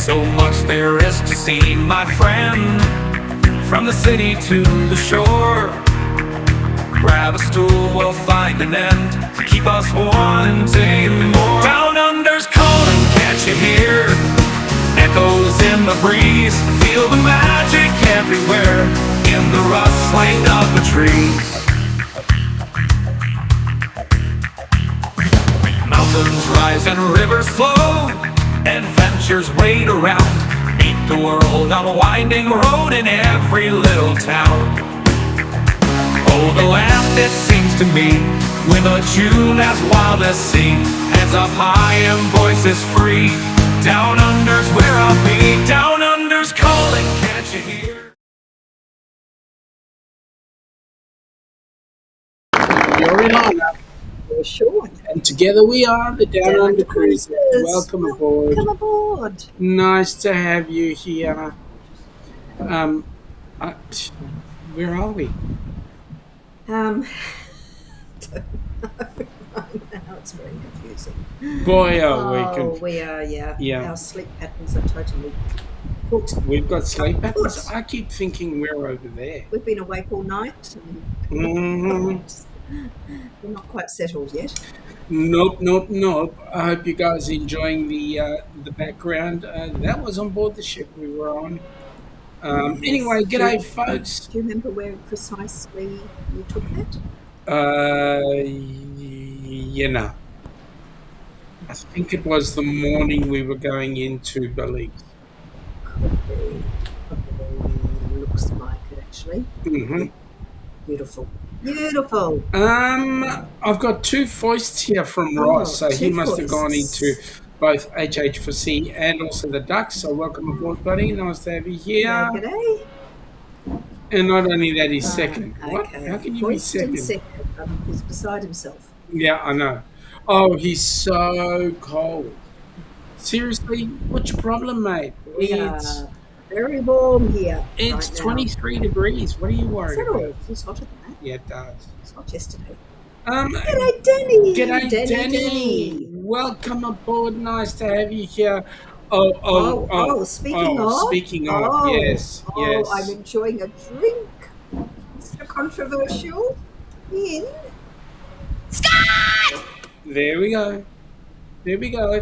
So much there is to see, my friend. From the city to the shore, grab a stool, we'll find an end to keep us wanting more. Down under's calling, can't you hear? Echoes in the breeze, feel the magic everywhere, in the rustling of the trees. Mountains rise and rivers flow, adventures wait around. Meet the world on a winding road in every little town. Oh, the land, it seems to me, with a tune as wild as sea, hands up high and voices free. Down under's where I'll be. Down under's calling, can't you hear? You're in on that. Shaun. And together we are the Down Under Cruisers. Welcome aboard. Welcome aboard. Nice to have you here. Where are we? Now it's very confusing. Boy, are we are, Yeah. Our sleep patterns are totally cooked. We've got sleep patterns. I keep thinking we're over there. We've been awake all night. Mm-hmm. We're not quite settled yet. Nope. I hope you guys are enjoying the background. That was on board the ship we were on. Anyway, g'day, folks. Do you remember where precisely you took that? I think it was the morning we were going into Bentleigh. Probably looks like it, actually. Mm-hmm. Beautiful. I've got two foists here from Ross, so he must have gone into both HH4C and also the Ducks. So welcome aboard, buddy. Nice to have you here. Yeah, g'day. And not only that, he's second. Okay. What? How can you be second? He's beside himself. Yeah, I know. Oh, he's so cold. Seriously, what's your problem, mate? It's very warm here. It's right 23 degrees. What are you worried about? It feels hotter than that. Yeah, it does. It's not yesterday. G'day, Danny. G'day, Danny. Welcome aboard. Nice to have you here. Speaking of, yes. I'm enjoying a drink. Mr. Controversial. In Scott. There we go.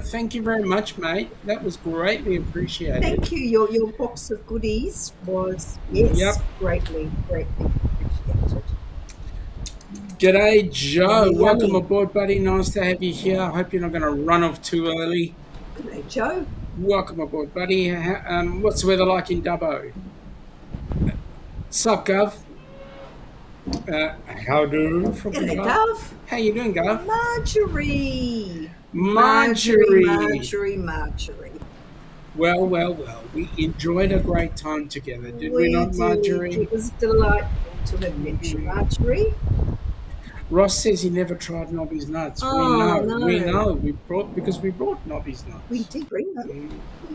Thank you very much, mate. That was greatly appreciated. Thank you. Your box of goodies was greatly appreciated. G'day, Joe. Welcome aboard, buddy. Nice to have you here. I hope you're not going to run off too early. G'day, Joe. Welcome aboard, buddy. What's the weather like in Dubbo? Sup, Gov? How do? G'day, Gov. How you doing, Gov? Marjorie. Well. We enjoyed a great time together, did we not, Marjorie? It was delightful to have met you, Marjorie. Ross says he never tried Nobby's nuts. We know. We brought Nobby's nuts. We did bring them.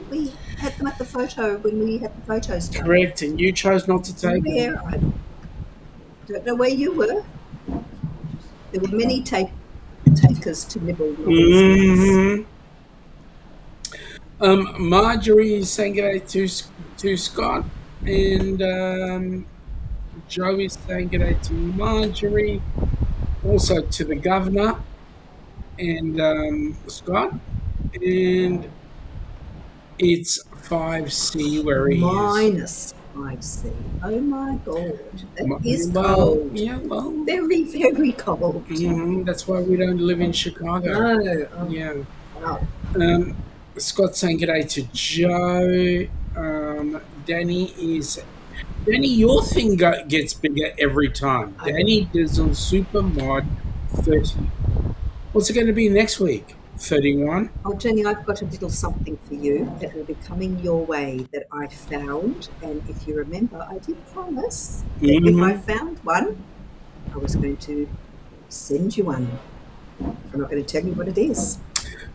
We had them at the photo when we had the photos done. Correct, and you chose not to take them. I don't know where you were. There were many takers to nibble Nobby's nuts. Marjorie is saying g'day to Scott, and Joe is saying g'day to Marjorie. Also to the governor and Scott, and it's 5C where he is. -5C. Oh my God, that is cold. Yeah, well, very, very cold. That's why we don't live in Chicago. No. Yeah. Wow. Scott's saying g'day to Joe. Danny, your thing gets bigger every time. Danny Dizzle Super Mod 30. What's it going to be next week? 31? Oh, Jenny, I've got a little something for you that will be coming your way that I found. And if you remember, I did promise that if I found one, I was going to send you one. I'm not going to tell you what it is.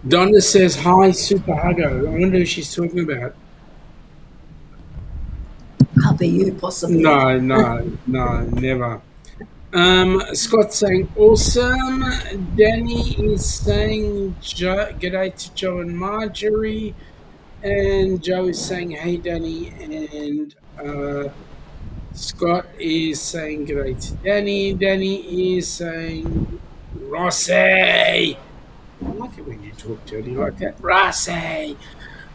Donna says, hi, Super Huggo. I wonder who she's talking about. Can't be you, possibly. No, never. Scott's saying, awesome. Danny is saying, g'day to Joe and Marjorie. And Joe is saying, hey, Danny. And Scott is saying, g'day to Danny. Danny is saying, Rossi. I like it when you talk dirty like that. Rossi.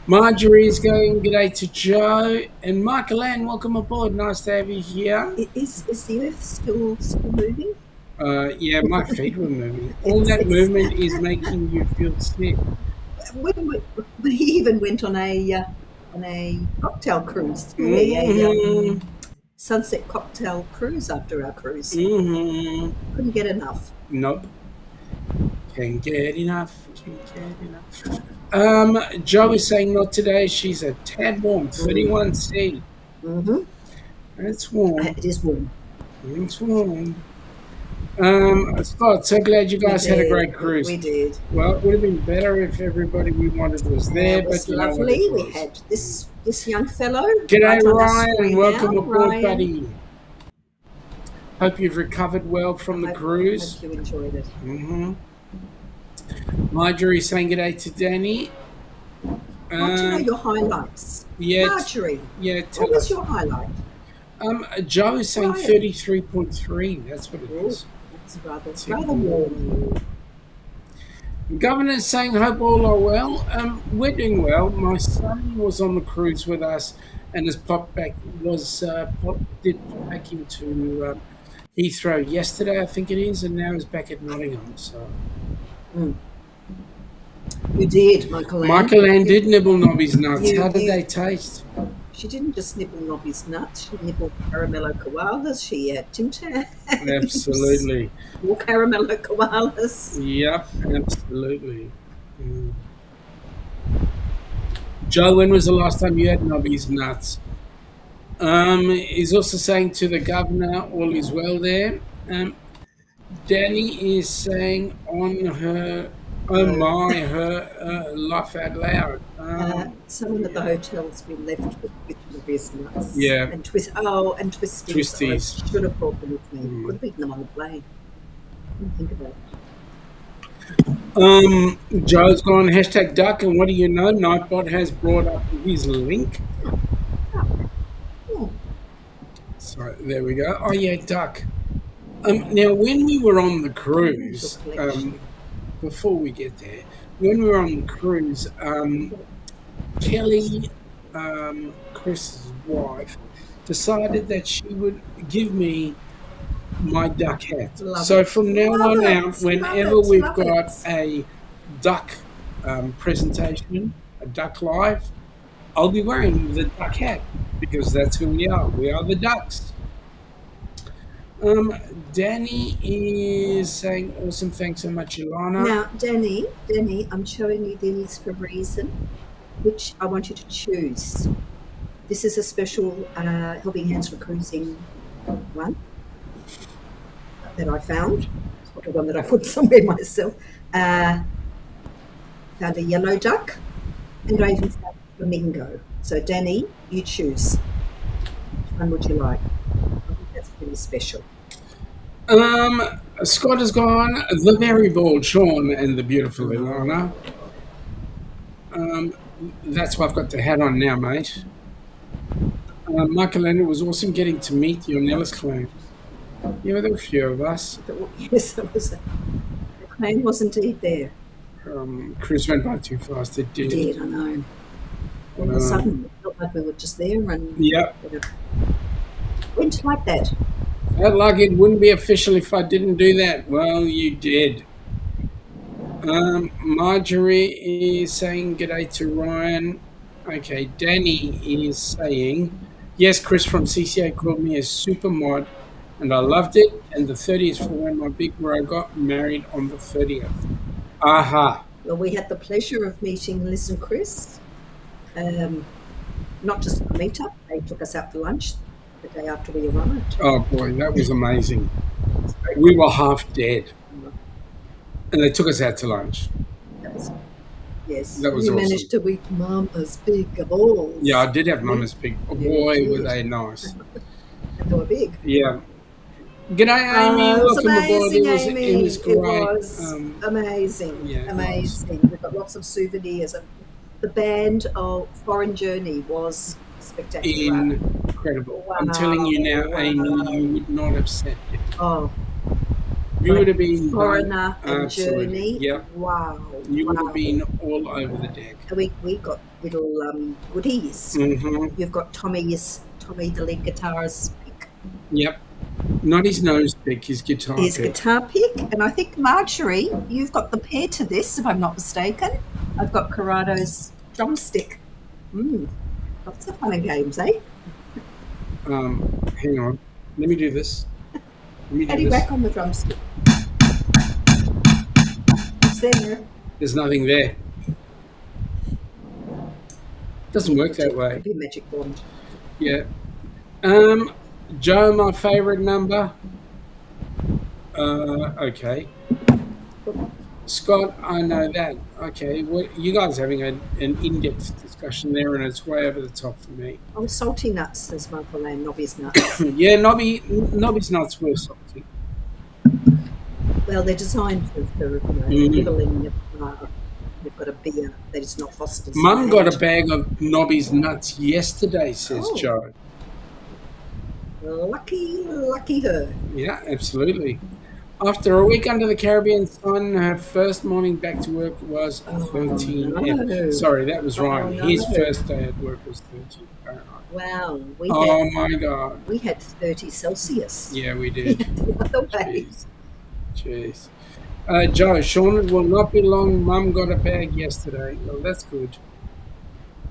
Marjorie is going, g'day to Joe. And Michael Ann, welcome aboard. Nice to have you here. Is the Earth still moving? Yeah, my feet were moving. All that movement is making you feel sick. We even went on a cocktail cruise. Mm-hmm. Sunset cocktail cruise after our cruise. Mm-hmm. Couldn't get enough. Nope. Can't get enough. Joe is saying not today. She's a tad warm, 31C. Mm-hmm. It's warm. It is warm. It's warm. Scott, so glad you guys had a great cruise. We did. Well, it would have been better if everybody we wanted was there. It was but lovely. We had this young fellow. G'day, right Ryan. Welcome aboard, Ryan. buddy. Hope you've recovered well from the cruise. Hope you enjoyed it. Mm-hmm. Marjorie saying g'day to Danny. I want to know your highlights. Yeah, Marjorie. Yeah, what was your highlight? Joe is saying 33.3. That's what it is. That's rather warm. Governor's saying, hope all are well. We're doing well. My son was on the cruise with us and has popped back into Heathrow yesterday, I think it is, and now is back at Nottingham. So you did, Michael Ann. Michael Ann did nibble Nobby's nuts. How did they taste? She didn't just nibble Nobby's nuts. She nibbled caramello koalas. She had Tim Tams. Absolutely. More caramello koalas. Yep, absolutely. Joe, when was the last time you had Nobby's nuts? He's also saying to the governor, all is well there. Danny is saying on her, her laugh out loud. Someone at the hotel's been left with Nobby's nuts. Yeah. And twisties. Twisties. I should have brought them with me. Could have eaten them on the plane. Didn't think about it. Joe's gone #duck, and what do you know? Nightbot has brought up his link. So there we go. Oh yeah, duck. Now when we were on the cruise, before we get there, when we were on the cruise, Kelly, Chris's wife, decided that she would give me my duck hat. So from now on out, whenever we've got a duck presentation, a duck live, I'll be wearing the duck hat because that's who we are. We are the ducks. Danny is saying, awesome, thanks so much, Ilana. Now, Danny, I'm showing you these for a reason, which I want you to choose. This is a special Helping Hands for Cruising one that I found. It's not the one that I put somewhere myself. Found a yellow duck, and I even found a flamingo. So, Danny, you choose. Which one would you like? I think that's pretty special. Scott has gone, the very bald Shaun and the beautiful Ilana. That's why I've got the hat on now, mate. Michael, and it was awesome getting to meet the Ornellas clan. Yeah, there were a few of us. Yes, it was. The clan wasn't there. Cruise went by too fast. It did. It did, I know. All of a sudden, it felt like we were just there and went like that. Felt like it wouldn't be official if I didn't do that. Well, you did. Marjorie is saying g'day to Ryan. Okay, Danny is saying, yes, Chris from CCA called me a super mod, and I loved it. And the 30th for when my big bro got married on the 30th. Aha. Well, we had the pleasure of meeting Liz and Chris. Not just a meetup, they took us out for lunch the day after we arrived. Oh boy, that was amazing. We were half dead. And they took us out to lunch. Yes. That was you awesome. Managed to eat Mama's big balls. Yeah, I did have Mama's big. Oh, boy, were they nice. They were big. Yeah. G'day, Amy. Welcome aboard. It was great. It was amazing. Yeah, amazing. We've got lots of souvenirs. the band of Foreign Journey was spectacular. Incredible. Wow, I'm telling you now, Amy, wow. you would not have sat there. Oh, You would have been Foreigner and absolutely. Journey. Yep. Wow. You would wow. have been all over the deck. We got little goodies. Mm-hmm. You've got Tommy the lead guitarist pick. Yep. Not his nose pick, his guitar His pick. guitar pick, and I think Marjorie, you've got the pair to this, if I'm not mistaken. I've got Corrado's drumstick. Lots of fun and games, eh? Hang on. Let me do this. How do you whack on the drumstick? It's there. There's nothing there. Doesn't work that way. Could be a magic wand. Yeah. Joe, my favourite number. Okay. Scott, I know that. Okay. Well, you guys are having an in-depth discussion there, and it's way over the top for me. Oh, salty nuts, says Michael and Nobby's nuts. Yeah, Nobby's nuts were salty. Well, they're designed for people in they've got a beer that is not Foster's. Mum got a bag of Nobby's nuts yesterday, says Joe. Lucky her. Yeah, absolutely. After a week under the Caribbean sun, her first morning back to work was 13. No. Sorry, that was Ryan. No. His first day at work was 13. Wow. My God. We had 30 Celsius. Yeah, we did. The other way. Jeez. Joe, Shaun, it will not be long. Mum got a bag yesterday. Well, that's good.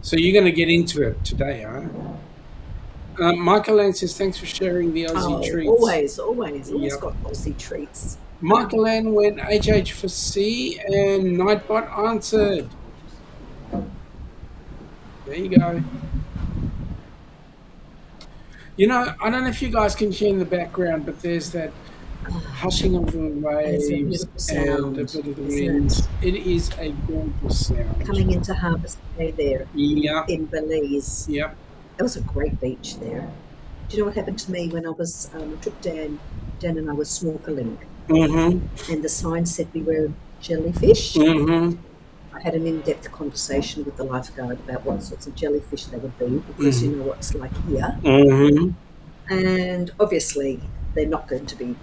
So you're going to get into it today, huh? Michael Ann says, thanks for sharing the Aussie treats. Always Yep. got Aussie treats. Michael Ann went HH for C and Nightbot answered. There you go. You know, I don't know if you guys can hear in the background, but there's that hushing of the waves and a bit of the winds. It is a gorgeous sound. Coming into Harvest Bay there in Belize. Yep. That was a great beach there. Do you know what happened to me when I was a trip down and I was snorkeling? Mm-hmm. And the sign said beware jellyfish. Mm-hmm. I had an in-depth conversation with the lifeguard about what sorts of jellyfish they would be, because you know what it's like here. Mm-hmm. And obviously they're not going to be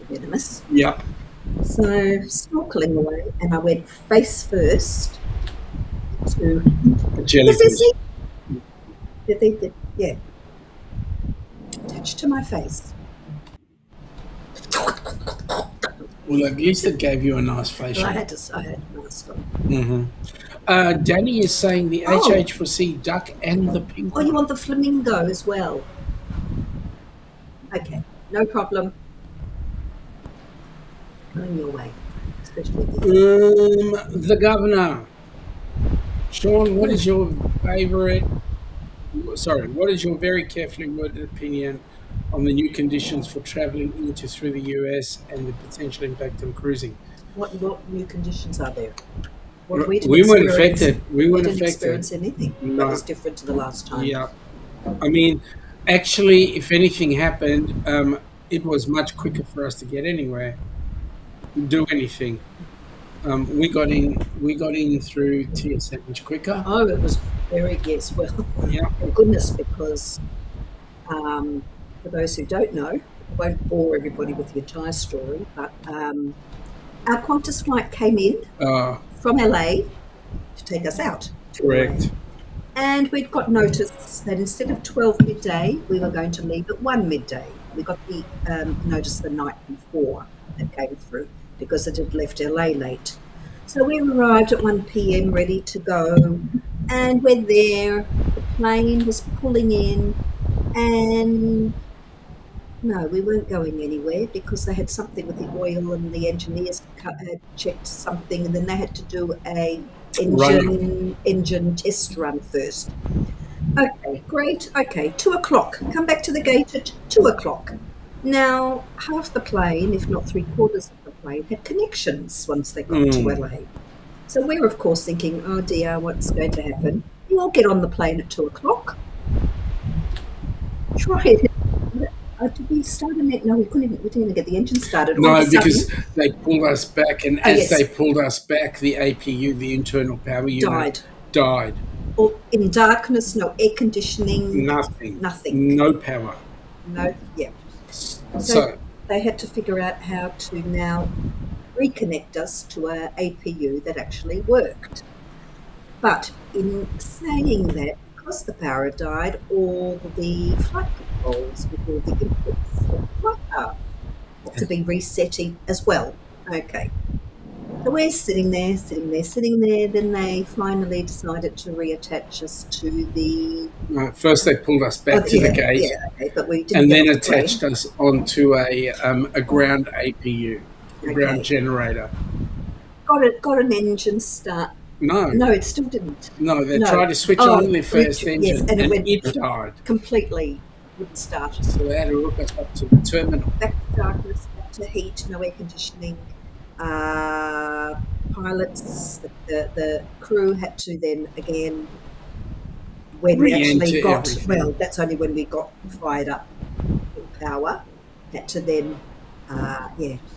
venomous. Yep. So snorkeling away, and I went face first to a jellyfish. Yeah. Attached to my face. Well, at least it gave you a nice facial. Well, I had a mask on. Mm-hmm. Danny is saying the HH for C duck and the pink one. Oh, you want the flamingo as well? Okay, no problem. Going your way, especially the governor. Shaun, what is your favourite? Sorry, what is your very carefully worded opinion on the new conditions for travelling into through the U.S. and the potential impact on cruising? What new conditions are there? We weren't affected. We weren't affected. Experience anything that was different to the last time. Yeah, I mean, actually, if anything happened, it was much quicker for us to get anywhere, do anything. We got in through TSA much quicker. Oh, it was very well. Yeah. Thank goodness, because for those who don't know, I won't bore everybody with the entire story, but our Qantas flight came in from LA to take us out. Correct. And we'd got notice that instead of 12 midday, we were going to leave at 1 midday. We got the notice the night before that came through, because it had left LA late. So we arrived at 1 p.m. ready to go, and we're there. The plane was pulling in, and no, we weren't going anywhere because they had something with the oil, and the engineers had checked something, and then they had to do a engine test run first. Okay, great. Okay, 2 o'clock. Come back to the gate at 2 o'clock. Now, half the plane, if not 3/4 of the plane, had connections once they got to LA. So we're, of course, thinking, oh dear, what's going to happen? You all get on the plane at 2 o'clock. Try it. Did we start a net? No, we didn't even get the engine started. No, because they pulled us back, and as they pulled us back, the APU, the internal power unit, Died. Or in darkness, no air conditioning, Nothing. nothing. No power. No, yeah. So They had to figure out how to now reconnect us to a APU that actually worked. But in saying that, because the power had died, all the flight controls with all the inputs for the flight path had to be resetting as well. Okay. So we're sitting there. Then they finally decided to reattach us to the. first they pulled us back to the gate, okay, but we didn't and get then off the plane. attached us onto a ground APU, a ground Okay. generator. Got an engine start. No, it still didn't. no, they No. tried to switch Oh, on the first engine, and it went it died. completely. Wouldn't start. So they had to hook us up to the terminal. Back to darkness, back to heat, no air conditioning. Pilots, the crew had to then again, when we actually got, everything. well, that's only when we got fired up with power, had to then,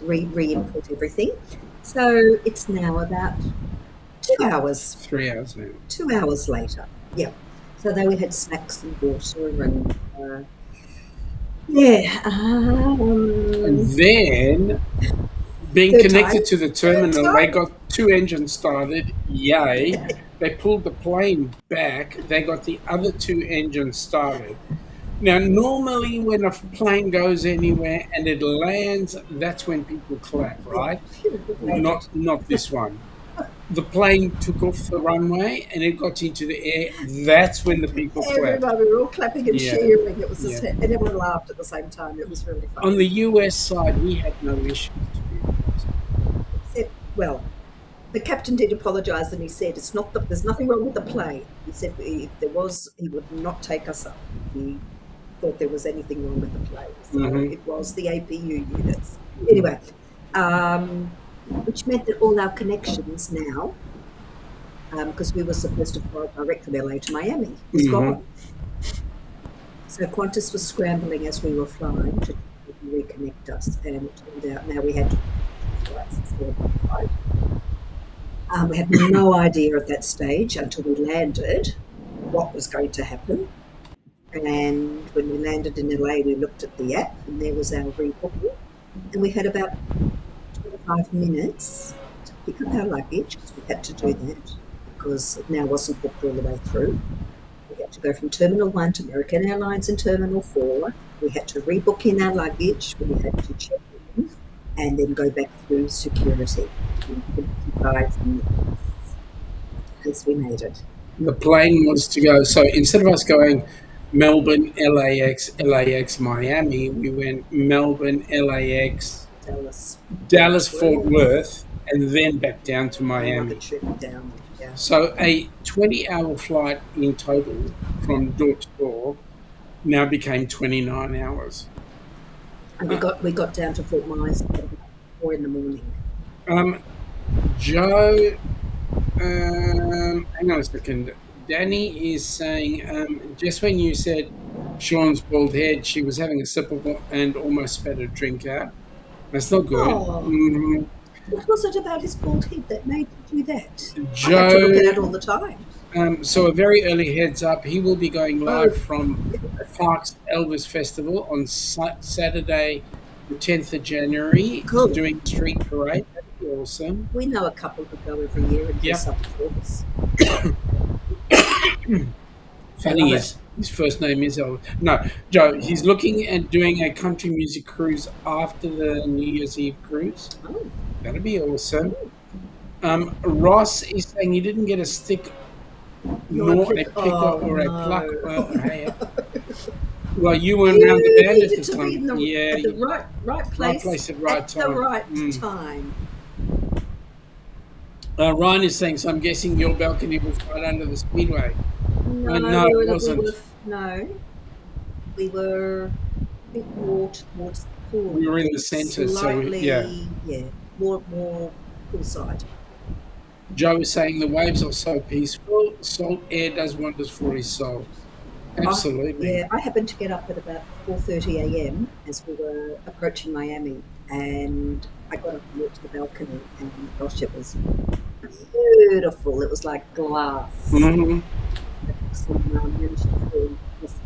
re-input everything. So it's now about 2 hours. 3 hours now. 2 hours later, yeah. So they had snacks and water and, And then, being Third connected time. to the terminal, they got 2 engines started. Yay. They pulled the plane back. They got the other 2 engines started. Now, normally when a plane goes anywhere and it lands, that's when people clap, right? Not this one. The plane took off the runway and it got into the air. That's when the people clapped. Everybody, we were all clapping and Yeah. cheering. It was just, Yeah. and everyone laughed at the same time. It was really fun. On the US side, we had no issues. Except, well, the captain did apologise and he said, there's nothing wrong with the plane. He said if there was, he would not take us up. He thought there was anything wrong with the plane. So it was the APU units. Anyway, which meant that all our connections now, because we were supposed to fly direct from LA to Miami, was gone. So Qantas was scrambling as we were flying to reconnect us, and it turned out now we had 2 flights instead of 1 flight. We had no idea at that stage until we landed what was going to happen. And when we landed in LA, we looked at the app and there was our rebooking. And we had about 25 minutes to pick up our luggage, because we had to do that because it now wasn't booked all the way through. We had to go from Terminal 1 to American Airlines in Terminal 4. We had to rebook in our luggage. We had to check in and then go back through security. 25 minutes as we made it. The plane was to go, so instead of us going Melbourne, LAX, Miami, we went Melbourne, LAX, Dallas, Fort Worth, and then back down to Miami. So a 20-hour flight in total from door to door now became 29 hours. And we got down to Fort Myers at 4 in the morning. Joe, hang on a second. Danny is saying, just when you said Shaun's bald head, she was having a sip of and almost spat a drink out. That's not good. Oh. What was it about his bald head that made you do that? Joe, I have to look at it all the time. So a very early heads up, he will be going live from Parks Elvis Festival on Saturday, the 10th of January, doing street parade. That'd be awesome. We know a couple who go every year and dress up for this. Funny is his first name is Elvis. No, Joe, he's looking at doing a country music cruise after the New Year's Eve cruise. Oh. That'd be awesome. Ross is saying he didn't get a stick, nor a picker or a pluck. Well, you weren't around the band at the time. At the right place at right time. The right time. Ryan is saying, so I'm guessing your balcony was right under the speedway. No, it wasn't. We were a bit more towards the pool. We were in the centre, more poolside. Joe is saying the waves are so peaceful. Salt air does wonders for his soul. Absolutely. I happened to get up at about 4:30 a.m. as we were approaching Miami, and I got up and walked to the balcony, and gosh, it was beautiful. It was like glass. Mm-hmm. Some beautiful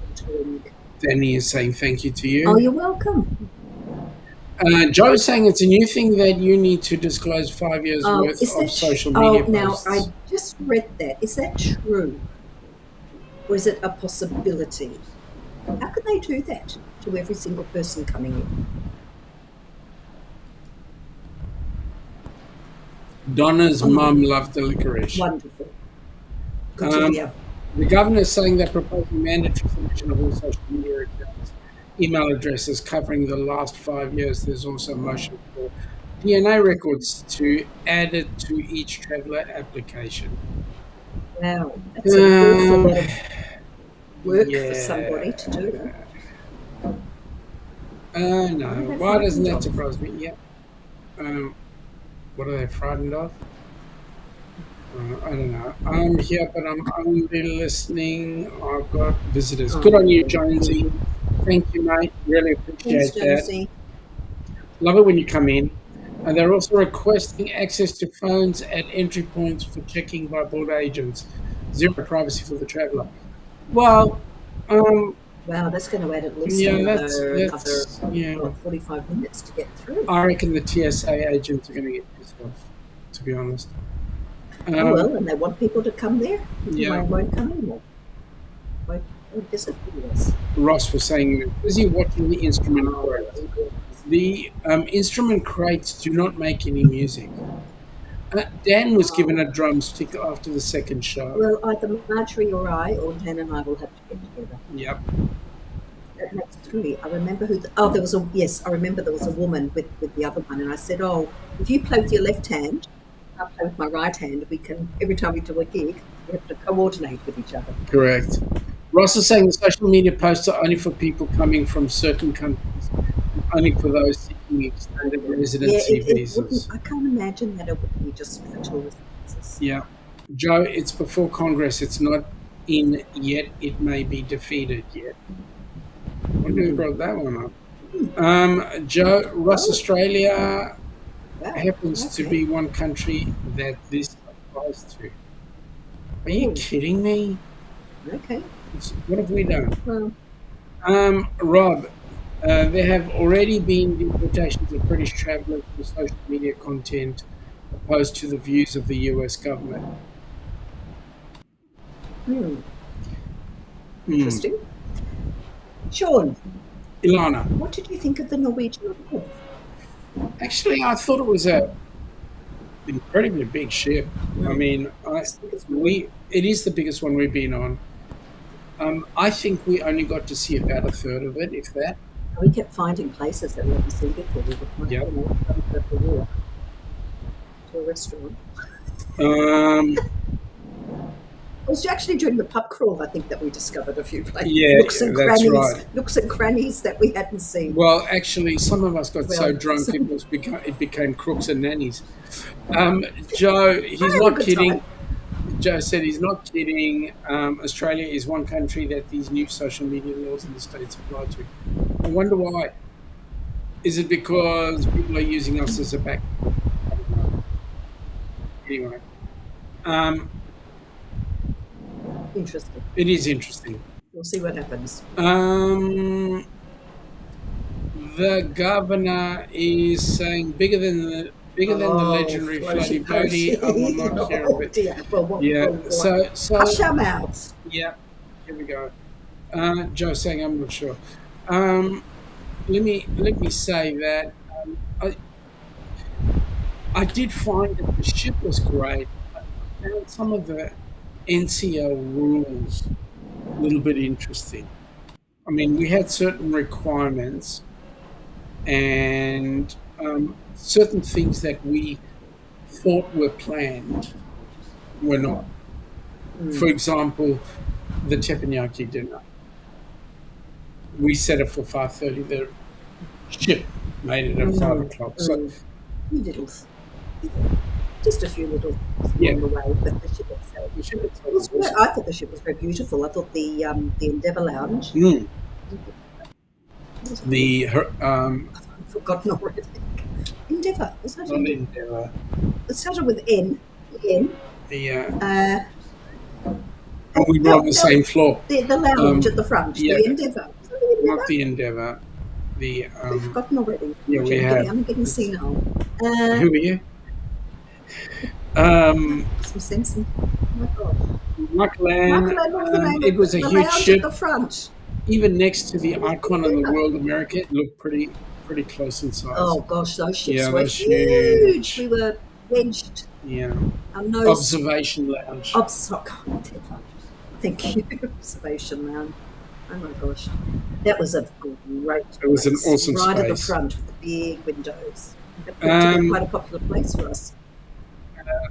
entering. Danny is saying thank you to you. Oh, you're welcome. Joe is saying it's a new thing that you need to disclose 5 years worth Is of that social media now posts. I just read that. Is that true? Or is it a possibility? How can they do that to every single person coming in? Donna's mum loved the licorice. Wonderful. Good to hear. The governor is saying they're proposing mandatory submission of all social media accounts, email addresses covering the last 5 years. There's also a motion for DNA records to add it to each traveller application. Wow, that's an awful lot of work yeah. for somebody to do. No. Why doesn't that surprise me? Yeah. What are they frightened of? I don't know. I'm here, but I'm only listening. I've got visitors. Good on you, Jonesy. Thank you, mate. Really appreciate that. Love it when you come in. And they're also requesting access to phones at entry points for checking by border agents. Zero privacy for the traveller. Well, wow, that's going to add at least another 45 minutes to get through. I reckon the TSA agents are going to get pissed off, to be honest. Well, and they want people to come there. Yeah. They won't come anymore. Won't visit us. Ross was saying, is he watching the instrument crates? The instrument crates do not make any music. Dan was given a drumstick after the second show. Well, either Marjorie or I, or Dan and I will have to get together. Yep. That makes three. I remember I remember there was a woman with the other one, and I said, oh, if you play with your left hand, I play with my right hand, we can, every time we do a gig, we have to coordinate with each other. Correct. Ross is saying the social media posts are only for people coming from certain countries, only for those seeking extended residency visas. I can't imagine that it would be just for tourist visas. Yeah. Joe, it's before Congress. It's not in yet. It may be defeated yet. I wonder who brought that one up. Joe, Ross, Australia happens to be one country that this applies to. Are you kidding me? Okay. What have we done? Well, Rob, there have already been deportations of British travellers for social media content opposed to the views of the U.S. government. Interesting. Shaun. Ilana. What did you think of the Norwegian report? Actually, I thought it was a incredibly big ship. I mean, it is the biggest one we've been on. I think we only got to see about a third of it, if that. We kept finding places that we hadn't seen before. We would find to a restaurant. It was actually during the pub crawl, I think, that we discovered a few places. Yeah, that's right. Nooks and crannies that we hadn't seen. Well, actually, some of us got so drunk it became crooks and nannies. Joe, he's not kidding. Joe said he's not kidding. Australia is one country that these new social media laws in the States apply to. I wonder why. Is it because people are using us as a back? I don't know. Anyway. Interesting. It is interesting. We'll see what happens. The governor is saying bigger than the legendary floaty boaty. I will not hear of it. Well, so hush our mouths. Yeah, here we go. Joe saying I'm not sure. Let me say that I did find that the ship was great. I found some of the NCL rules a little bit interesting. I mean, we had certain requirements and certain things that we thought were planned were not. For example, the teppanyaki dinner. We set it for 5:30. The ship made it at 5 o'clock. So, just a few little along the way, but the ship itself. I thought the ship was very beautiful. I thought the Endeavour Lounge. I've forgotten already. Endeavour. Not Endeavour. It started with N. in. Yeah. And we were on the same floor. The lounge at the front, yeah. the Endeavour. Not the Endeavour. The We've forgotten already. yeah, we have. I'm getting senile. Who are you? Some sense. Oh my God. Michael Ann. What's the name It of was a the huge lounge ship. at the front? Even next to the icon of the World America, it looked pretty close in size. Oh gosh, those ships Yeah, were those huge. We were wedged. Yeah. Our nose. Observation lounge. Thank you. Observation lounge. Oh my gosh, that was a great. It was an awesome right at the space. front with the big windows. That proved to be quite a popular place for us.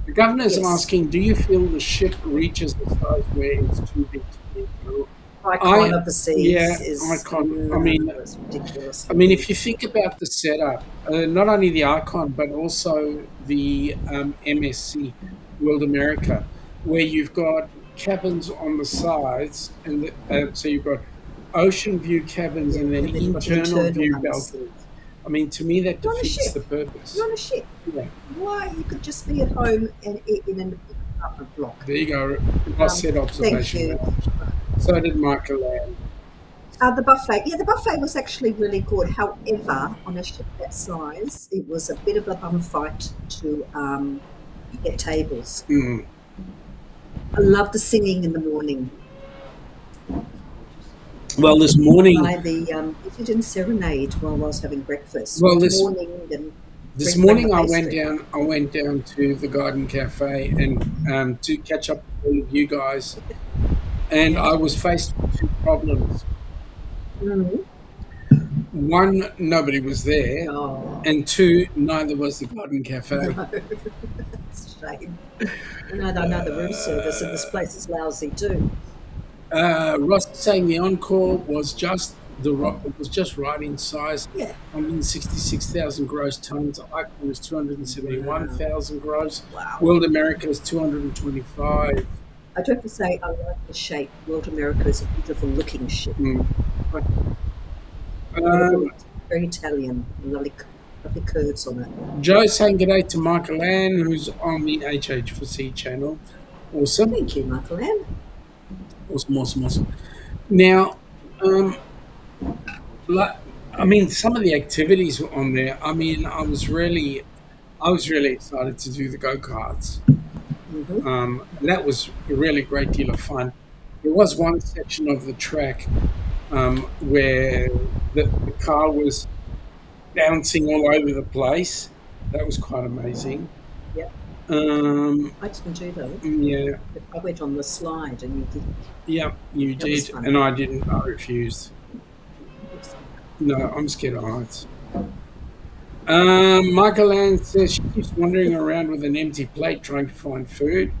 The governor's Yes. asking, do you feel the ship reaches the size where it's too big to be through? Icon of the seas. Yeah, is icon. I mean, it's ridiculous. I mean, if you think about the setup, not only the icon but also the MSC World America, where you've got cabins on the sides, and so you've got ocean view cabins and then internal view ones. balconies. I mean, to me, that You're on a defeats ship. the purpose. You're on a ship. Yeah. Why you could just be at home and in an apartment block. There you go. I said observation. Thank you. So did Michael Ann. The buffet. Yeah, the buffet was actually really good. However, on a ship that size, it was a bit of a bum fight to get tables. Mm. I love the singing in the morning. Well, this morning, By the it didn't serenade while I was having breakfast. Well, this morning I went down to the Garden Cafe and to catch up with all of you guys, and I was faced with two problems. Mm-hmm. One, nobody was there, and two, neither was the Garden Cafe. No. It's a shame. I know the room service in this place is lousy too. Ross is saying the Encore was just right in size. Yeah. 166,000 gross tons. Icon is 271,000 gross. Wow. World America is 225. I do have to say, I like the shape. World America is a beautiful looking ship. Very Italian, lovely curves on it. Joe's saying g'day to Michael Ann, who's on the HH4C channel. Awesome. Thank you, Michael Ann. Awesome. Now, I mean, some of the activities were on there. I mean, I was really excited to do the go-karts. Mm-hmm. That was a really great deal of fun. There was one section of the track where the car was bouncing all over the place. That was quite amazing. Yep. I didn't do that. Yeah. I went on the slide and you didn't. Yeah, you did, and I didn't. I refused. No, I'm scared of heights. Michael Ann says she keeps wandering around with an empty plate trying to find food.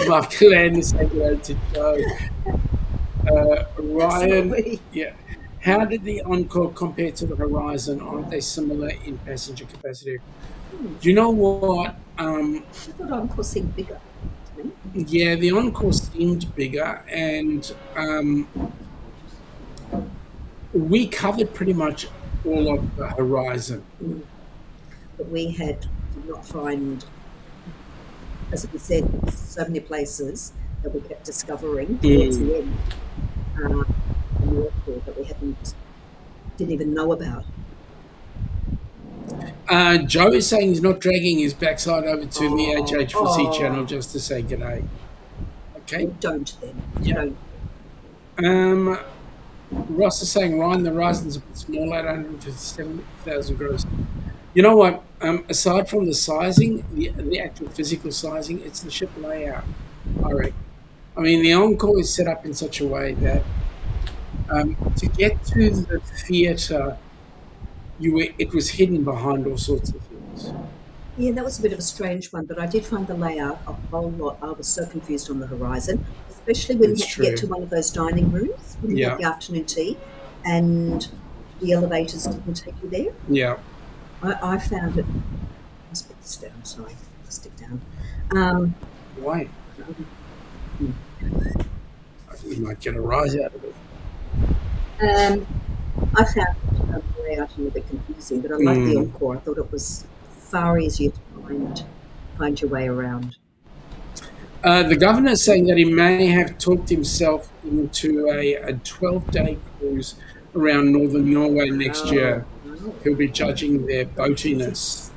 Michael Ann is saying hello to Joe. Ryan, yeah. How did the Encore compare to the Horizon? Aren't they similar in passenger capacity? Do you know what? I thought Encore seemed bigger to me. Yeah, the Encore seemed bigger, and we covered pretty much all of the Horizon. But we did not find, as we said, so many places that we kept discovering towards the end. That we didn't even know about. Joe is saying he's not dragging his backside over to the HH4C channel just to say g'day. Okay. Well, don't then. Yeah. Don't. Ross is saying Ryan, the Horizon's a bit small at 157,000 gross. You know what? Aside from the sizing, the actual physical sizing, it's the ship layout, I reckon. I mean, the Encore is set up in such a way that to get to the theatre, it was hidden behind all sorts of things. Yeah, that was a bit of a strange one, but I did find the layout a whole lot. I was so confused on the Horizon, especially when you had to get to one of those dining rooms when you had the afternoon tea, and the elevators didn't take you there. Yeah. I found it. Let's put this down. Sorry, let's stick down. Why? I think you might get a rise out of it. I found way out and a bit confusing, but I like the encore. I thought it was far easier to find your way around. The governor's saying that he may have talked himself into a 12-day cruise around northern Norway next year. Wow. He'll be judging their boatiness.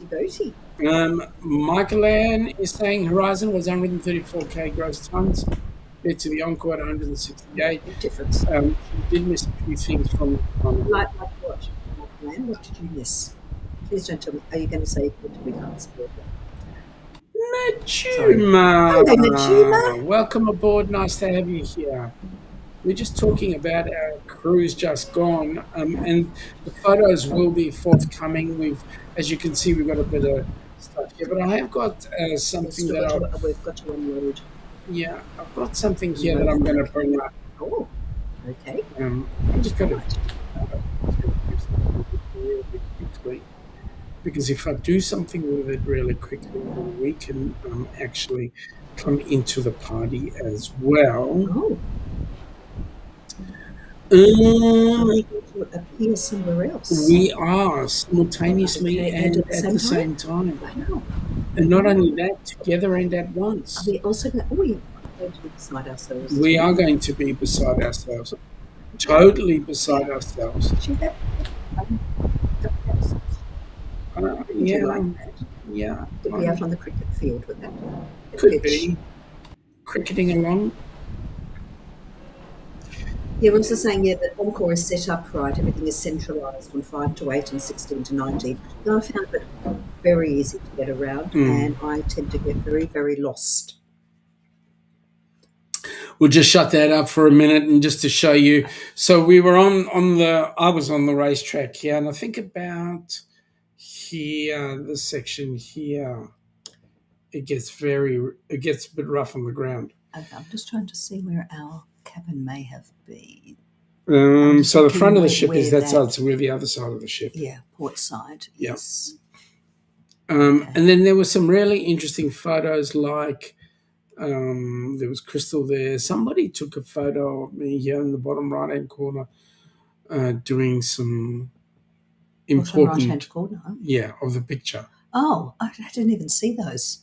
Boaty. Michael Ann is saying Horizon was 134k gross tons, compared to the Encore at 168. Big difference. She did miss a few things from Like what? Michael Ann, what did you miss? Please don't tell me. Are you going to say what we can't support them? Majuma. Hello, Majuma. Welcome aboard. Nice to have you here. We're just talking about our cruise just gone, and the photos will be forthcoming. As you can see, we've got a bit of stuff here, but I have got something that we've got to unload. Yeah, I've got something here that I'm going to bring up. Oh, okay. I'm just going to do something really quickly, because if I do something with it really quickly, then we can actually come into the party as well. Oh. Appear somewhere else. We are simultaneously and at the same time. Wow. And not only that, together and at once. Are we also going to be beside ourselves? We are going to be beside ourselves. Totally beside ourselves. Yeah. Like that? Yeah. Could be out on the cricket field with that. Could be. Cricketing along. Yeah, we're also saying that Encore is set up right. Everything is centralised from 5 to 8 and 16 to 19. And I found it very easy to get around, and I tend to get very, very lost. We'll just shut that up for a minute and just to show you. So we were I was on the racetrack here, and I think about here, this section here, it gets a bit rough on the ground. Okay, I'm just trying to see where our cabin may have been. So the front of the ship is that side, so we're the other side of the ship. Yeah, port side. Yes. Okay. And then there were some really interesting photos, like there was Crystal there. Somebody took a photo of me here in the bottom right-hand corner doing some important... right-hand corner? Yeah, of the picture. Oh, I didn't even see those.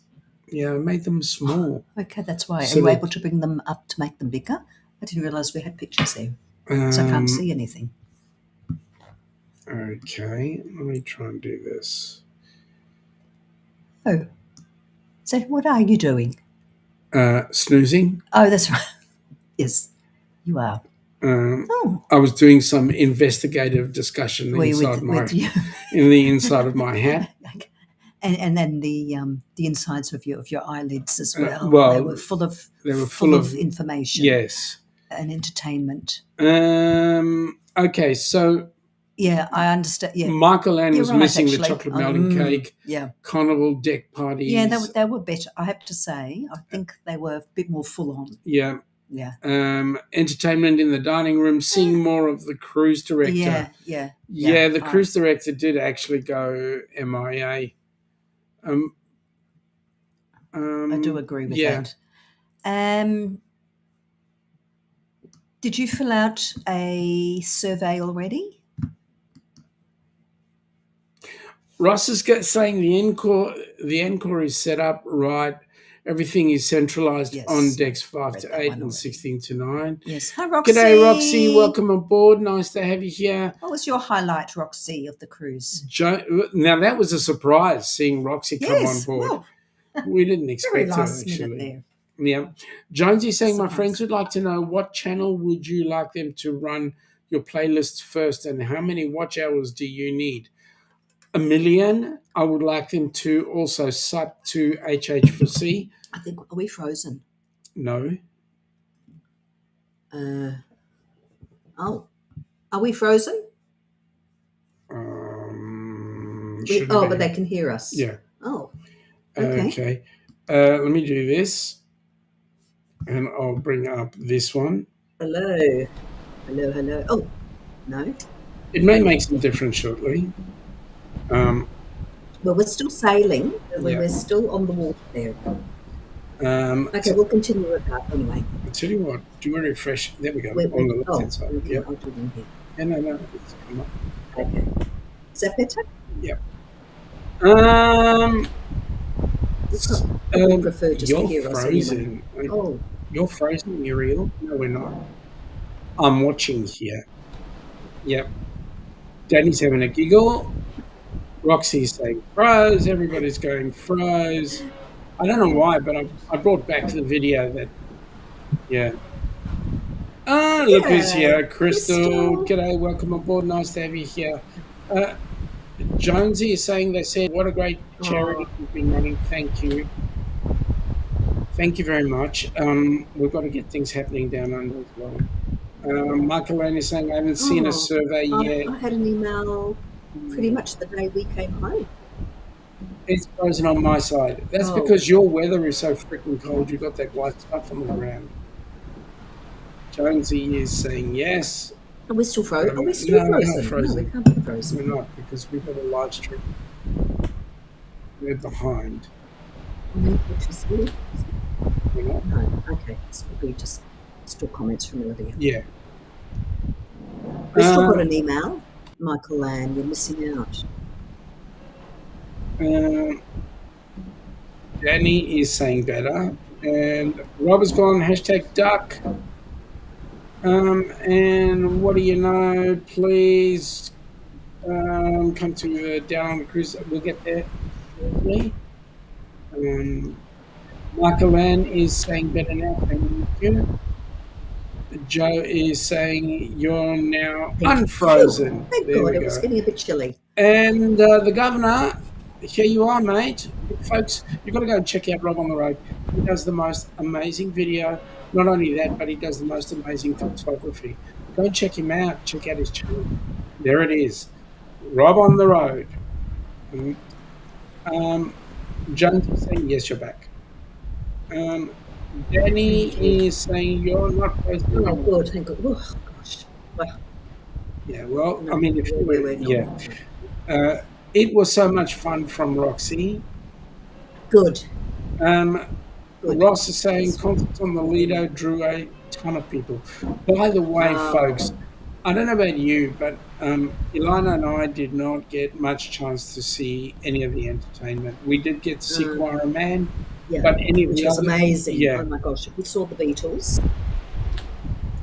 Yeah, I made them small. Okay, that's why. So Are you able to bring them up to make them bigger? I didn't realise we had pictures there. So I can't see anything. Okay, let me try and do this. Oh. So what are you doing? Snoozing. Oh, that's right. Yes, you are. I was doing some investigative discussion inside the inside of my hat. And then the insides of your eyelids as well. They were full of information. Yes. And entertainment. Okay, so yeah, I understand. Yeah, Michael Ann was missing the chocolate melting cake. Yeah, carnival deck parties. Yeah, they were better. I have to say, I think they were a bit more full on. Yeah. Yeah. Entertainment in the dining room, seeing more of the cruise director. Yeah. The cruise director did actually go MIA. I do agree with that. Did you fill out a survey already? Ross is saying the encore is set up right. Everything is centralised on decks 5 to 8 and 16 to 9. Yes. Hi, Roxy. G'day, Roxy. Welcome aboard. Nice to have you here. What was your highlight, Roxy, of the cruise? Now, that was a surprise, seeing Roxy come on board. Well, we didn't expect her, actually. There. Yeah. Jonesy saying, my friends would like to know what channel would you like them to run your playlists first, and how many watch hours do you need? 1 million. I would like them to also sub to HH4C. I think, are we frozen? No. Are we frozen? But they can hear us. Yeah. Oh. Okay. Okay. Let me do this, and I'll bring up this one. Hello. Oh, no. It may make some difference shortly. Well, we're still sailing. We're still on the water there. Okay, we'll continue with that anyway. I'll tell you what. Do you want to refresh? There we go. On the left-hand side. I'll do them here. Yeah, no, it's come up. Okay. Is that better? Yep. Probably prefer just to You're hear us anyway. frozen. Oh, You're frozen, Muriel? No, we're not. I'm watching here. Yep. Danny's having a giggle. Roxy's saying froze. Everybody's going froze. I don't know why, but I brought back the video that, yeah. Oh, look who's yeah. here. Crystal. G'day, welcome aboard. Nice to have you here. Jonesy is saying, they said, what a great charity you've been running. Thank you. Thank you very much. We've got to get things happening down under as well. Michael Lane is saying, I haven't seen a survey yet. I had an email pretty much the day we came home. It's frozen on my side. That's because your weather is so freaking cold. You've got that white stuff on the ground. Jonesy is saying yes. Are we still frozen? Are we still frozen? We're not frozen. No, we can't be frozen. We're not, because we've got a live stream. We're behind. We're not? No, okay. It's probably just still comments from earlier. Yeah. We still got an email. Michael Land, you're missing out. Danny is saying better. And Rob has gone, #duck. And what do you know? Please come to Down Under Cruise. We'll get there shortly. Michael Ann is saying better now. Thank you. Joe is saying you're now unfrozen. Thank God, it was getting a bit chilly. And the governor, here you are, mate. Folks, you've got to go and check out Rob on the Road. He does the most amazing video. Not only that, but he does the most amazing photography. Go and check him out. Check out his channel. There it is. Rob on the Road. Jones is saying, yes, you're back. Danny is saying you're not frozen. Oh, good. Thank God. Oh, gosh. Well, yeah, well, no, I mean, if it was so much fun from Roxy. Good. Ross is saying concerts on the Lido drew a ton of people. By the way, folks, I don't know about you, but Ilana and I did not get much chance to see any of the entertainment. We did get to see Choir Man, but any of which the was other, amazing. Yeah. Oh my gosh, we saw the Beatles.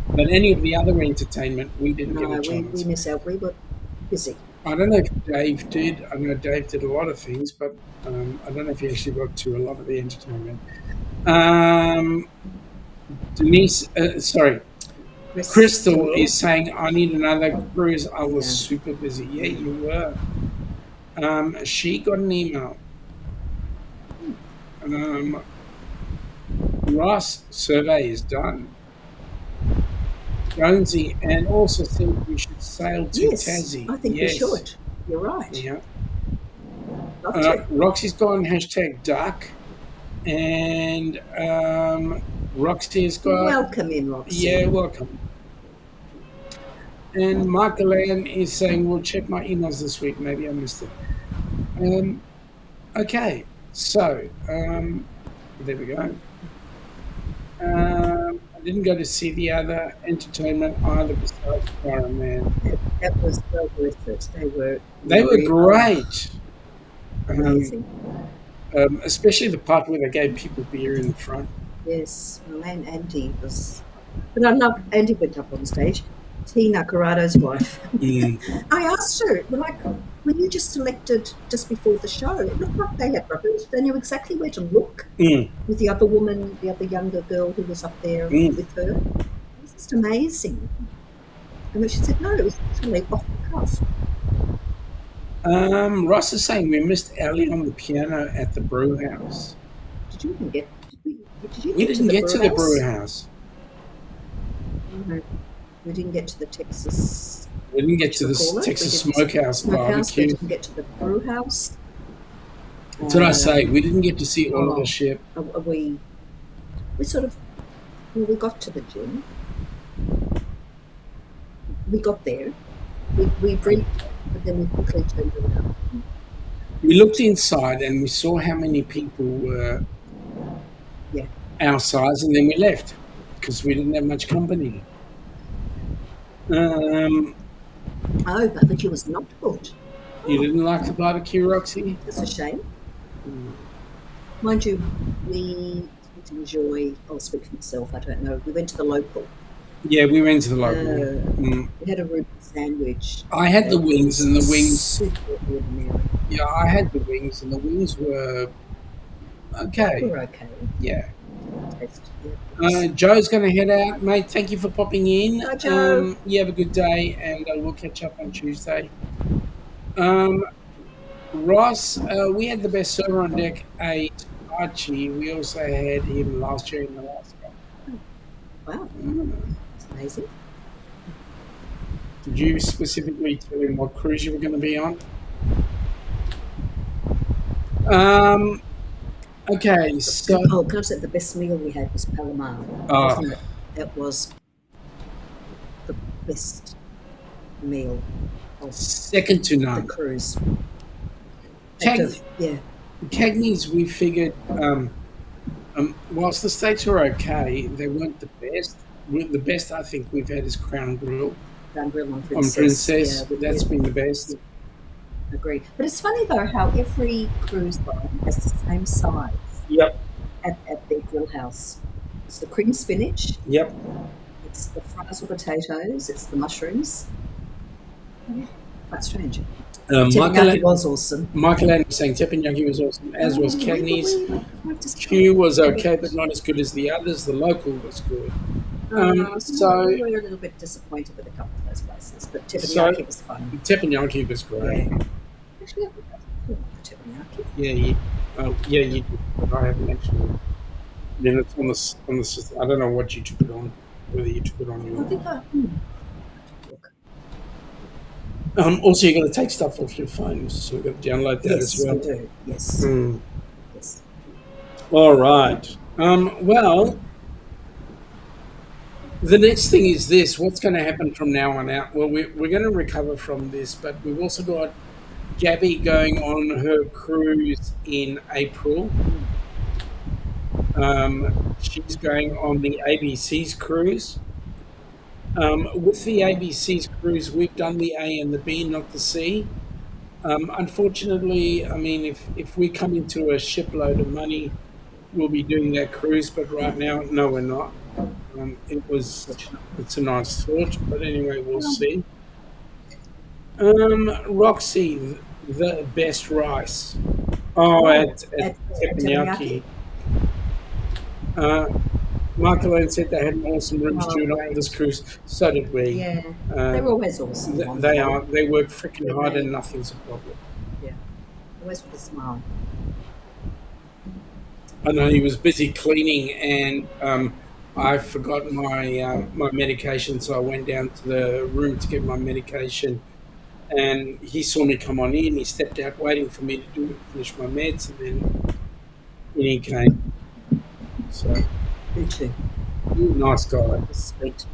But any of the other entertainment, we didn't get a chance. No, we missed out. We were busy. I don't know if Dave did. I know Dave did a lot of things, but I don't know if he actually got to a lot of the entertainment. Crystal is saying, I need another cruise. I was super busy. Yeah, you were. She got an email. Ross, survey is done. Jonesy, and also said we should sail to Tassie. I think we should. You're right. Yeah. Roxy's gone #duck. And Roxy's got... Welcome in, Roxy. Yeah, welcome. And Michael Ann is saying, we'll check my emails this week. Maybe I missed it. Okay, so there we go. I didn't go to see the other entertainment either besides Choir Man. That was well worth it. They were great. Amazing. Especially the part where they gave people beer in the front. Yes, well, and Andy was... But I love... Andy went up on stage. Tina Corrado's wife. I asked her, like, were you just selected just before the show? It looked like they had rehearsed. They knew exactly where to look with the other woman, the other younger girl who was up there with her. It was just amazing. And then she said, no, it was actually off the cuff. Ross is saying we missed Ellie on the piano at the brew house. Did you even get... We didn't get to the brew house. No, we didn't get to the Texas... We didn't get to the Texas Smokehouse barbecue. We didn't get to the brew house. What did I say? We didn't get to see all of the ship. We sort of... Well, we got to the gym. We got there. We briefed, but then we quickly turned around. We looked inside and we saw how many people were our size, and then we left because we didn't have much company. Oh, barbecue was not good. You didn't like the barbecue, Roxy? That's a shame. Mind you, we did enjoy, I'll speak for myself, I don't know, we went to the local. Yeah, we went to the local. We had a Reuben sandwich. I had the wings, and the wings... super ordinary. Yeah, I had the wings, and the wings were okay. They were okay. Yeah. Tasted, Joe's going to head out, mate. Thank you for popping in. Bye, Joe. You have a good day, and we'll catch up on Tuesday. Ross, we had the best server on deck 8, Archie. We also had him last year in Alaska. Wow. That's amazing. Did you specifically tell him what cruise you were going to be on? Okay, so... Oh, can I say the best meal we had was Palomar. That was the best meal of second to none. the cruise. Yeah. Cagney's, we figured, whilst the steaks were okay, they weren't the best. The best I think we've had is Crown Grill. Crown Grill on Princess. On Princess, that's been the best. Agree. But it's funny though how every cruise line has the same size. Yep. At their grill house. It's the cream spinach. Yep. It's the fries or potatoes. It's the mushrooms. Quite strange. Teppanyaki was awesome. Michael Allen was saying teppanyaki was awesome, as was Cagney's. Q was okay, but not as good as the others. The local was good. So we were a little bit disappointed with a couple of those places, but teppanyaki was fun. Teppanyaki was great. Yeah. Actually, I think that's teppanyaki. Yeah, you did. I haven't actually. Then it's on the. I don't know what you took it on. Whether you took it on your. I think also, you're going to take stuff off your phone, so we've got to download that as well. Yes, we do. Yes. Yes. All right. Well, the next thing is this. What's going to happen from now on out? Well, we're going to recover from this, but we've also got Gabby going on her cruise in April. She's going on the ABC's cruise. With the ABC's cruise, we've done the A and the B, not the C. Unfortunately, I mean, if we come into a shipload of money, we'll be doing that cruise. But right now, no, we're not. It's a nice thought, but anyway, we'll see. Roxy, the best rice. At Teppanyaki. Michael said they had an awesome room steward on this cruise. So did we. Yeah, they're always awesome. They are. They work freaking hard and nothing's a problem. Yeah, always with a smile. I know he was busy cleaning and I forgot my medication, so I went down to the room to get my medication. And he saw me come on in. He stepped out waiting for me to finish my meds, and then in he came. So... You too. Nice guy. Sweet.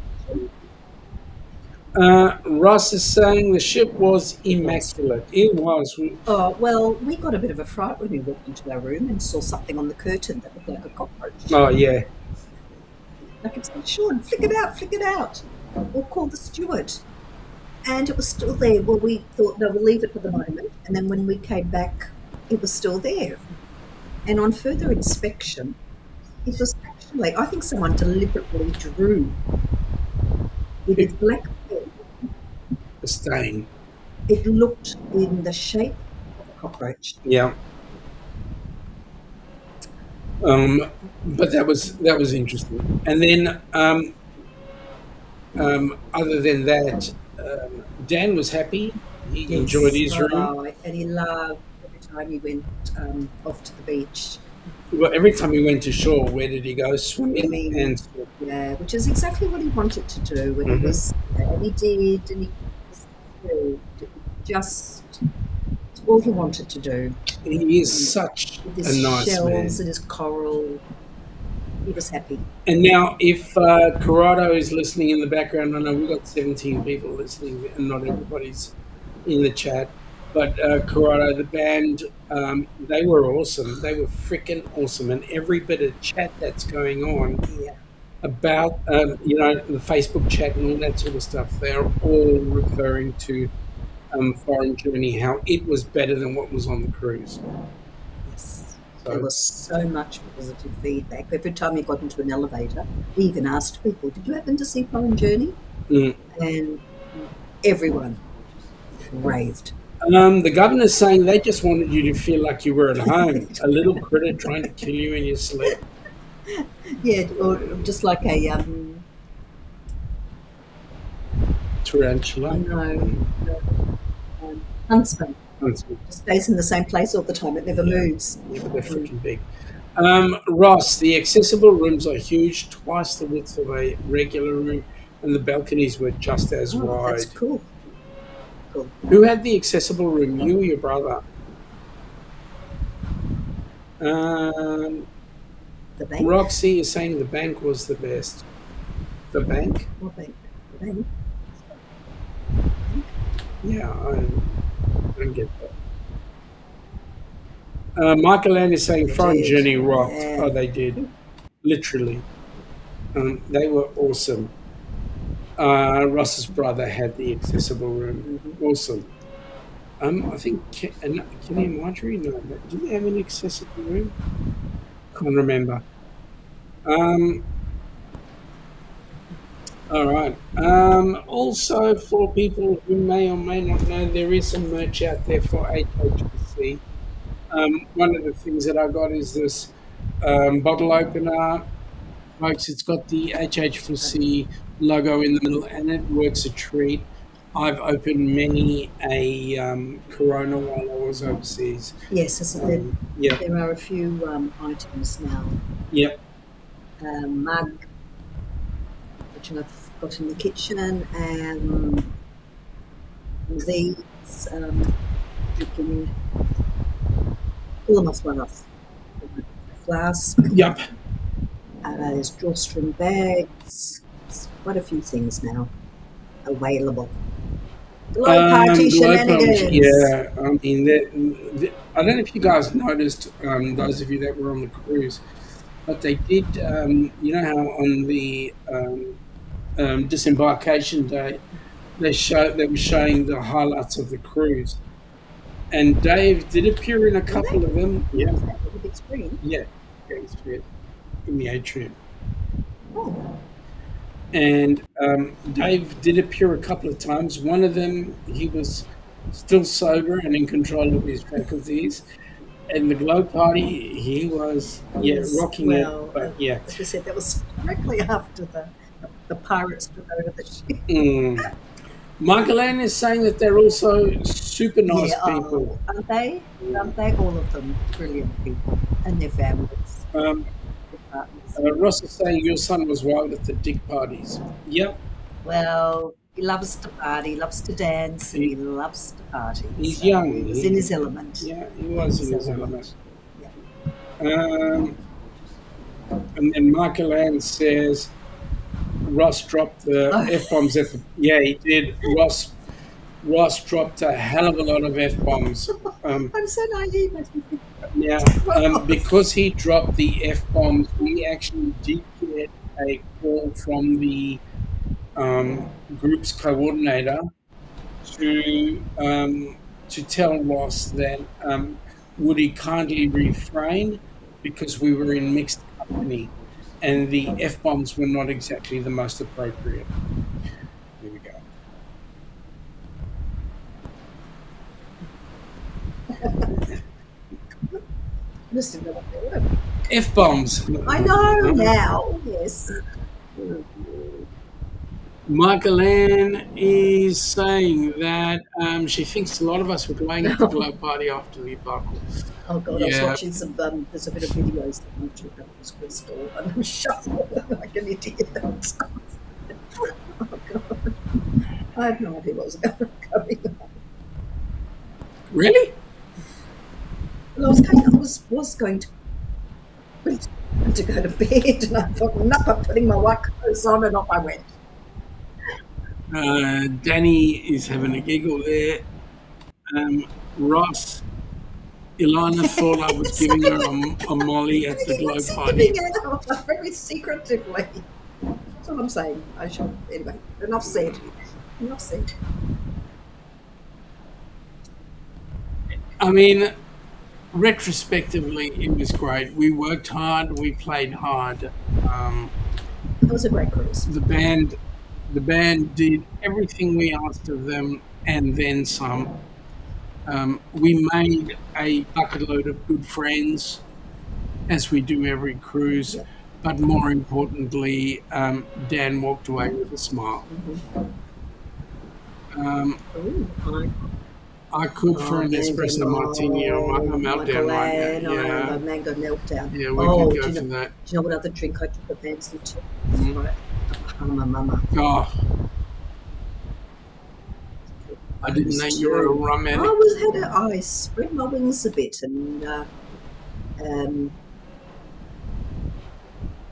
Ross is saying the ship was immaculate. It was. Oh, well, we got a bit of a fright when we walked into our room and saw something on the curtain that looked like a cockroach. Oh, yeah. I kept saying, Shaun, flick it out. We'll call the steward. And it was still there. Well, we thought, no, we'll leave it for the moment. And then when we came back, it was still there. And on further inspection, it was actually, I think someone deliberately drew with black pen. A stain. It looked in the shape of a cockroach. Yeah. But that was interesting. And then, other than that, Dan was happy. He enjoyed his room. And he loved every time he went off to the beach. Well, every time he went to shore, where did he go? Swimming and swim. Yeah, which is exactly what he wanted to do when he was, and he did, and he just all he wanted to do. He is such a nice man. Shells and his coral. He was happy. And now, if Corrado is listening in the background, I know we've got 17 people listening, and not everybody's in the chat. But Corrado, the band, they were awesome. They were freaking awesome. And every bit of chat that's going on about the Facebook chat and all that sort of stuff. They're all referring to Foreign Journey, how it was better than what was on the cruise. Yes. So There was so much positive feedback. Every time you got into an elevator, we even asked people, did you happen to see Foreign Journey? mm. And everyone raved. The governor's saying they just wanted you to feel like you were at home. A little critter trying to kill you in your sleep. Yeah, or just like a, Tarantula. huntsman. Huntsman. Just stays in the same place all the time. It never moves. Yeah, but they're freaking big. Ross, the accessible rooms are huge, twice the width of a regular room, and the balconies were just as wide. That's cool. Cool. Who had the accessible room? You or your brother? The bank? Roxy is saying the bank was the best. The bank? What bank? The bank? Yeah, I don't get that. Michael Ann is saying Foreign Journey rocked. Yeah. Oh, they did. Literally. They were awesome. Ross's brother had the accessible room. Awesome. I think Kenny and Marjorie, no, but did they have an accessible room? Can't remember. All right. Also, for people who may or may not know, there is some merch out there for HHC. One of the things that I got is this bottle opener. Folks, it's got the HH4C logo in the middle, and it works a treat. I've opened many a Corona while I was overseas. Yes, Yeah. there are a few items now. Yep. Mug, which I've got in the kitchen, and these drinking flask. Yep. There's drawstring bags. There's quite a few things now available. Glow party shenanigans. Yeah, I mean, I don't know if you guys noticed, those of you that were on the cruise, but they did. You know how on the disembarkation day, they were showing the highlights of the cruise, and Dave did appear in a couple of them. Yeah, the big screen. Yeah, in the atrium. Oh. And Dave did appear a couple of times. One of them, he was still sober and in control of his faculties. And the glow party, he was, rocking it. But yeah. As we said, that was directly after the pirates took over the ship. Michael Ann is saying that they're also super nice people. Aren't they? Aren't they? All of them brilliant people and their families. Ross is saying your son was wild at the dick parties. Yep. Well, he loves to party, loves to dance, and he loves to party. He's young. He was in his element. Yeah, he was in his element. Yeah. And then Michael Ann says Ross dropped the F-bombs. Yeah, he did. Ross dropped a hell of a lot of F-bombs. I'm so naive. Yeah, because he dropped the F-bombs, we actually did get a call from the group's coordinator to tell Ross that would he kindly refrain because we were in mixed company and the F-bombs were not exactly the most appropriate. Here we go. Listen to what they were. F-bombs. I know now, yes. Michael Ann is saying that she thinks a lot of us were going to the glow party after the debacle. Oh God, I was watching some, there's a bit of videos that I took up this Crystal and I'm shuffling like an idiot. Oh God. I had no idea what was going on. Really? Well, I was going to go to bed and I thought, no, I'm putting my white clothes on and off I went. Danny is having a giggle there. Ross, Ilana thought I was giving her a molly at the glow party. Very secretively. That's all I'm saying. Anyway, enough said. Enough said. I mean, retrospectively, it was great. We worked hard. We played hard. It was a great cruise. The band did everything we asked of them, and then some. We made a bucket load of good friends, as we do every cruise. Yep. But more importantly, Dan walked away with a smile. I could for an espresso martini or a meltdown right now. The mango meltdown. Yeah, we could go for that. Do you know what other drink I took a fancy to? Right. Mama. Oh, I didn't know you were a rum addict. I spread my wings a bit and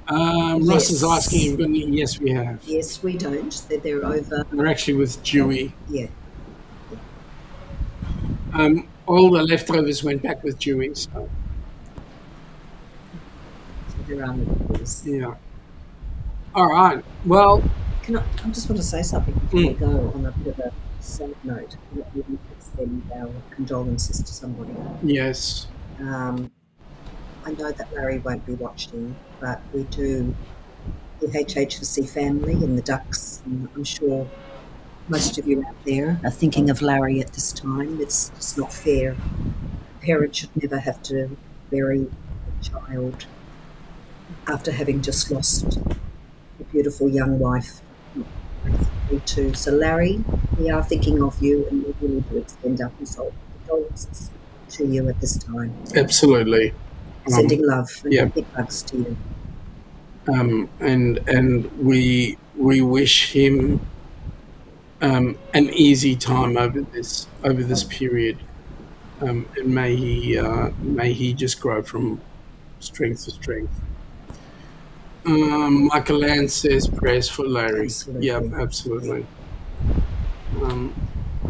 Russ is asking if we've got any. Yes, we have. Yes, we don't. They're over. We're actually with Dewey. Yeah. All the leftovers went back with Dewey. So they're on the cruise. Yeah. All right. Well, I just want to say something before we go on a bit of a sad note. We extend our condolences to somebody. Yes. I know that Larry won't be watching, but we do, the HHC family and the Ducks, and I'm sure most of you out there are thinking of Larry at this time. It's just not fair. A parent should never have to bury a child after having just lost a beautiful young wife. Too. So Larry, we are thinking of you, and we really do extend our condolences to you at this time. Absolutely. Sending love and big hugs to you. And we wish him an easy time over this period, and may he just grow from strength to strength. Michael Land says prayers for Larry. Absolutely. Yeah, absolutely.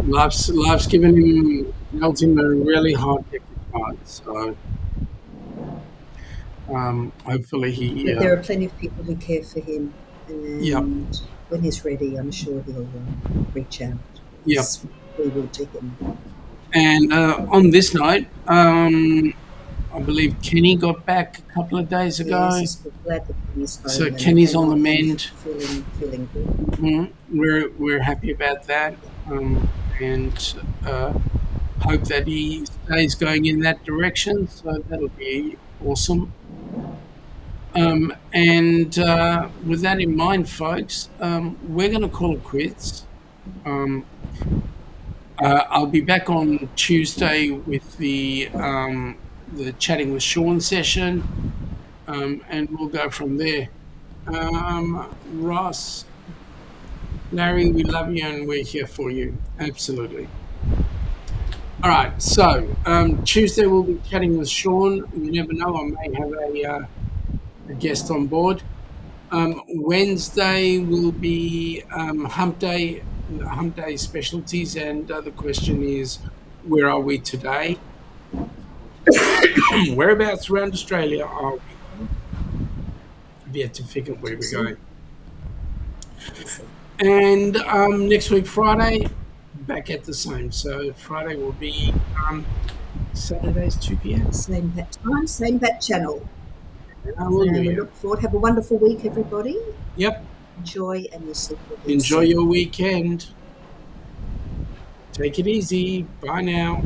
Life's given him, dealt him a really hard deck of cards. So hopefully But there are plenty of people who care for him, and when he's ready, I'm sure he'll reach out. Yep. We will to him. And on this note, I believe Kenny got back a couple of days ago. Yes, we're glad that Kenny's home. So Kenny's on the mend. Feeling good. We're happy about that, and hope that he stays going in that direction. So that'll be awesome. And with that in mind, folks, we're going to call it quits. I'll be back on Tuesday with the Chatting with Shaun session, and we'll go from there. Ross, Larry, we love you and we're here for you. Absolutely. All right, so Tuesday we'll be chatting with Shaun. You never know, I may have a guest on board. Wednesday will be Hump Day specialties, and the question is, where are we today? Whereabouts around Australia are we? I've yet to figure where we're going. And next week, Friday, back at the same. So Friday will be Saturdays, 2 p.m. Same bat time, same bat channel. And we look forward. Have a wonderful week, everybody. Yep. Enjoy, and you'll see. Enjoy your weekend. Take it easy. Bye now.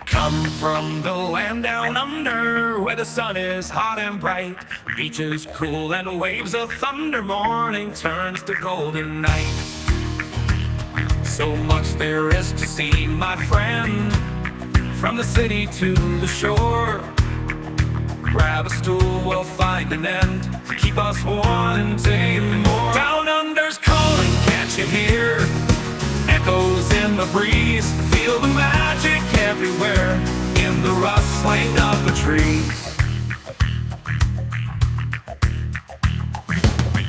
Come from the land down under, where the sun is hot and bright, beaches cool and waves of thunder, morning turns to golden night. So much there is to see, my friend, from the city to the shore. Grab a stool, we'll find an end to keep us wanting more. Down under's calling, can't you hear? Echoes in the breeze, feel the magic everywhere, in the rustling of the trees.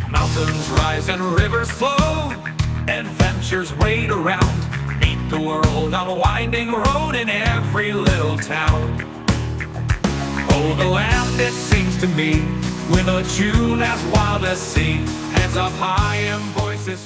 Mountains rise and rivers flow, adventures wait around, meet the world on a winding road in every little town. Oh, the land it sings to me with a tune as wild as sea. Heads up high and voices